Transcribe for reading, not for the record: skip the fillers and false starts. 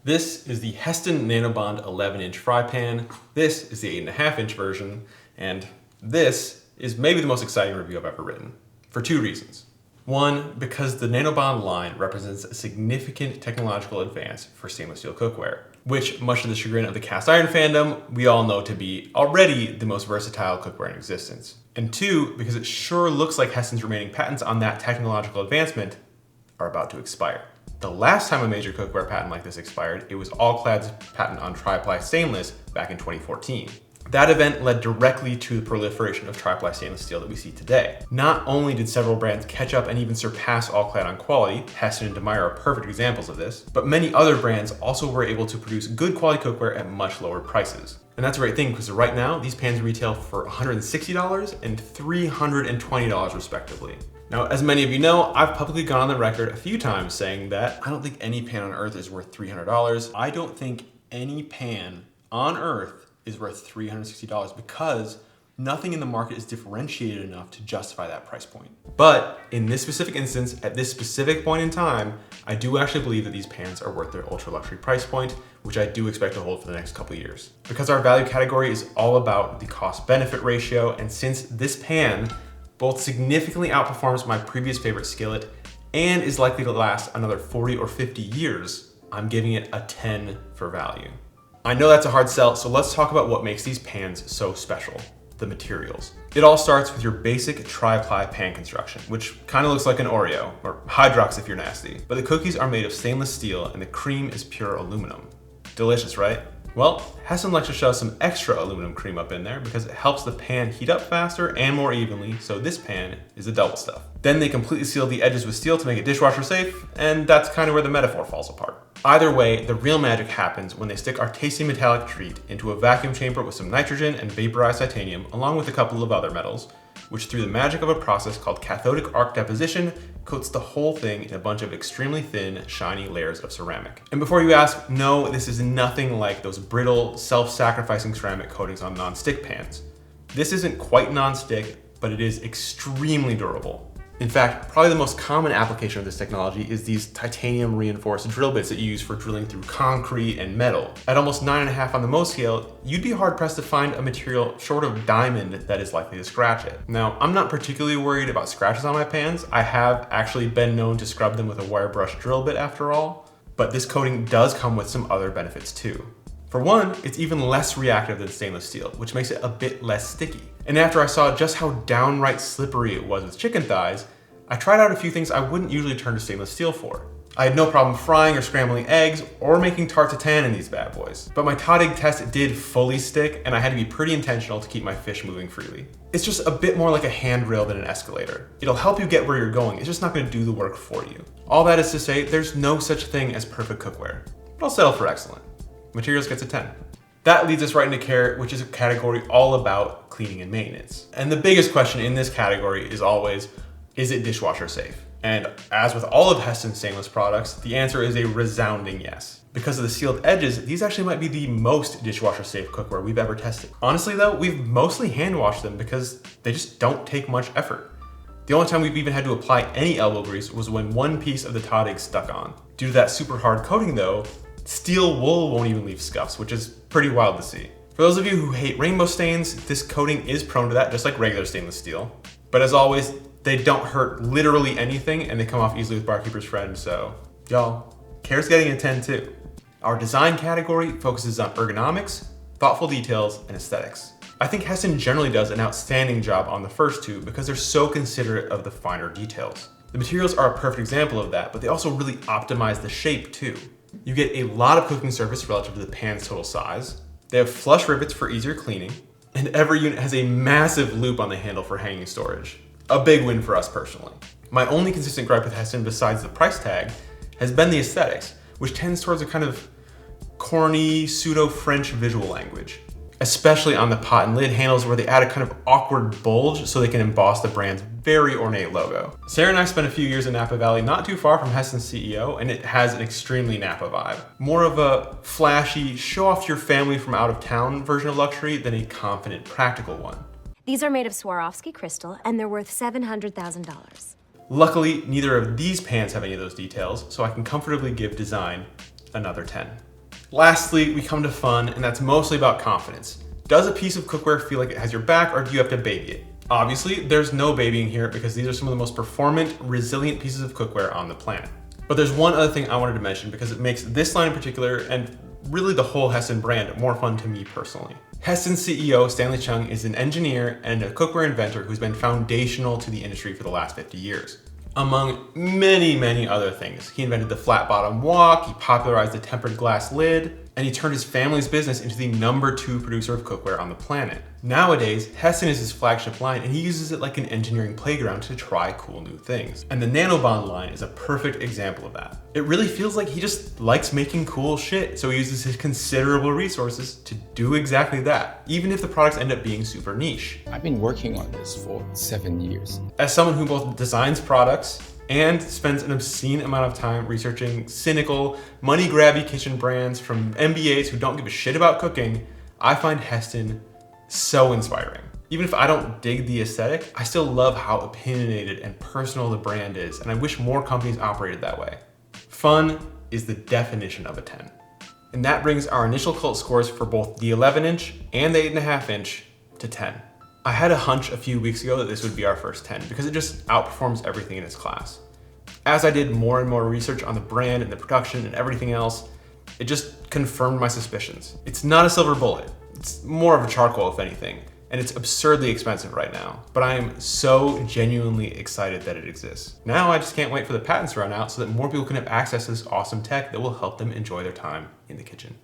This is the Hestan NanoBond 11-inch fry pan. This is the 8.5-inch version. And this is maybe the most exciting review I've ever written, for two reasons. One, because the NanoBond line represents a significant technological advance for stainless steel cookware, which, much to the chagrin of the cast iron fandom, we all know to be already the most versatile cookware in existence. And two, because it sure looks like Hestan's remaining patents on that technological advancement are about to expire. The last time a major cookware patent like this expired, it was All-Clad's patent on tri-ply stainless back in 2014. That event led directly to the proliferation of tri-ply stainless steel that we see today. Not only did several brands catch up and even surpass All-Clad on quality, Hestan and Meyer are perfect examples of this, but many other brands also were able to produce good quality cookware at much lower prices. And that's a great thing, because right now, these pans retail for $160 and $320 respectively. Now, as many of you know, I've publicly gone on the record a few times saying that I don't think any pan on earth is worth $300. I don't think any pan on earth is worth $360 because nothing in the market is differentiated enough to justify that price point. But in this specific instance, at this specific point in time, I do actually believe that these pans are worth their ultra luxury price point, which I do expect to hold for the next couple of years. Because our value category is all about the cost benefit ratio, and since this pan both significantly outperforms my previous favorite skillet and is likely to last another 40 or 50 years, I'm giving it a 10 for value. I know that's a hard sell, so let's talk about what makes these pans so special, the materials. It all starts with your basic tri-ply pan construction, which kind of looks like an Oreo, or Hydrox if you're nasty. But the cookies are made of stainless steel and the cream is pure aluminum. Delicious, right? Well, Hestan likes to shove some extra aluminum cream up in there because it helps the pan heat up faster and more evenly, so this pan is a double stuff. Then they completely seal the edges with steel to make it dishwasher safe, and that's kind of where the metaphor falls apart. Either way, the real magic happens when they stick our tasty metallic treat into a vacuum chamber with some nitrogen and vaporized titanium, along with a couple of other metals, which through the magic of a process called cathodic arc deposition, coats the whole thing in a bunch of extremely thin, shiny layers of ceramic. And before you ask, no, this is nothing like those brittle, self-sacrificing ceramic coatings on non-stick pans. This isn't quite non-stick, but it is extremely durable. In fact, probably the most common application of this technology is these titanium reinforced drill bits that you use for drilling through concrete and metal. At almost 9.5 on the Mohs scale, you'd be hard pressed to find a material short of diamond that is likely to scratch it. Now, I'm not particularly worried about scratches on my pans. I have actually been known to scrub them with a wire brush drill bit after all, but this coating does come with some other benefits too. For one, it's even less reactive than stainless steel, which makes it a bit less sticky. And after I saw just how downright slippery it was with chicken thighs, I tried out a few things I wouldn't usually turn to stainless steel for. I had no problem frying or scrambling eggs or making tarte tatin in these bad boys. But my tadig test did fully stick, and I had to be pretty intentional to keep my fish moving freely. It's just a bit more like a handrail than an escalator. It'll help you get where you're going, it's just not gonna do the work for you. All that is to say, there's no such thing as perfect cookware, but I'll settle for excellent. Materials gets a 10. That leads us right into care, which is a category all about cleaning and maintenance. And the biggest question in this category is always, is it dishwasher safe? And as with all of Hestan's stainless products, the answer is a resounding yes. Because of the sealed edges, these actually might be the most dishwasher safe cookware we've ever tested. Honestly though, we've mostly hand washed them because they just don't take much effort. The only time we've even had to apply any elbow grease was when one piece of the tadig stuck on. Due to that super hard coating though, steel wool won't even leave scuffs, which is pretty wild to see. For those of you who hate rainbow stains, this coating is prone to that, just like regular stainless steel. But as always, they don't hurt literally anything, and they come off easily with Barkeeper's Friend, so y'all, care's getting a 10 too. Our design category focuses on ergonomics, thoughtful details, and aesthetics. I think Hestan generally does an outstanding job on the first two because they're so considerate of the finer details. The materials are a perfect example of that, but they also really optimize the shape too. You get a lot of cooking surface relative to the pan's total size. They have flush rivets for easier cleaning, and every unit has a massive loop on the handle for hanging storage. A big win for us personally. My only consistent gripe with Hestan besides the price tag has been the aesthetics, which tends towards a kind of corny, pseudo-French visual language. Especially on the pot and lid handles where they add a kind of awkward bulge so they can emboss the brand's very ornate logo. Sarah and I spent a few years in Napa Valley, not too far from Hestan's CEO, and it has an extremely Napa vibe. More of a flashy, show off your family from out of town version of luxury than a confident, practical one. These are made of Swarovski crystal, and they're worth $700,000. Luckily, neither of these pans have any of those details, so I can comfortably give design another 10. Lastly, we come to fun, and that's mostly about confidence. Does a piece of cookware feel like it has your back, or do you have to baby it? Obviously, there's no babying here because these are some of the most performant, resilient pieces of cookware on the planet. But there's one other thing I wanted to mention because it makes this line in particular, and really the whole Hestan brand, more fun to me personally. Hestan's CEO, Stanley Chung, is an engineer and a cookware inventor who's been foundational to the industry for the last 50 years. Among many, many other things, he invented the flat bottom wok, he popularized the tempered glass lid, and he turned his family's business into the #2 producer of cookware on the planet. Nowadays, Hestan is his flagship line, and he uses it like an engineering playground to try cool new things. And the NanoBond line is a perfect example of that. It really feels like he just likes making cool shit, so he uses his considerable resources to do exactly that, even if the products end up being super niche. I've been working on this for 7 years. As someone who both designs products and spends an obscene amount of time researching cynical, money-grabby kitchen brands from MBAs who don't give a shit about cooking, I find Hestan so inspiring. Even if I don't dig the aesthetic, I still love how opinionated and personal the brand is, and I wish more companies operated that way. Fun is the definition of a 10. And that brings our initial cult scores for both the 11-inch and the 8.5-inch to 10. I had a hunch a few weeks ago that this would be our first 10 because it just outperforms everything in its class. As I did more and more research on the brand and the production and everything else, it just confirmed my suspicions. It's not a silver bullet. It's more of a charcoal, if anything, and it's absurdly expensive right now, but I am so genuinely excited that it exists. Now I just can't wait for the patents to run out so that more people can have access to this awesome tech that will help them enjoy their time in the kitchen.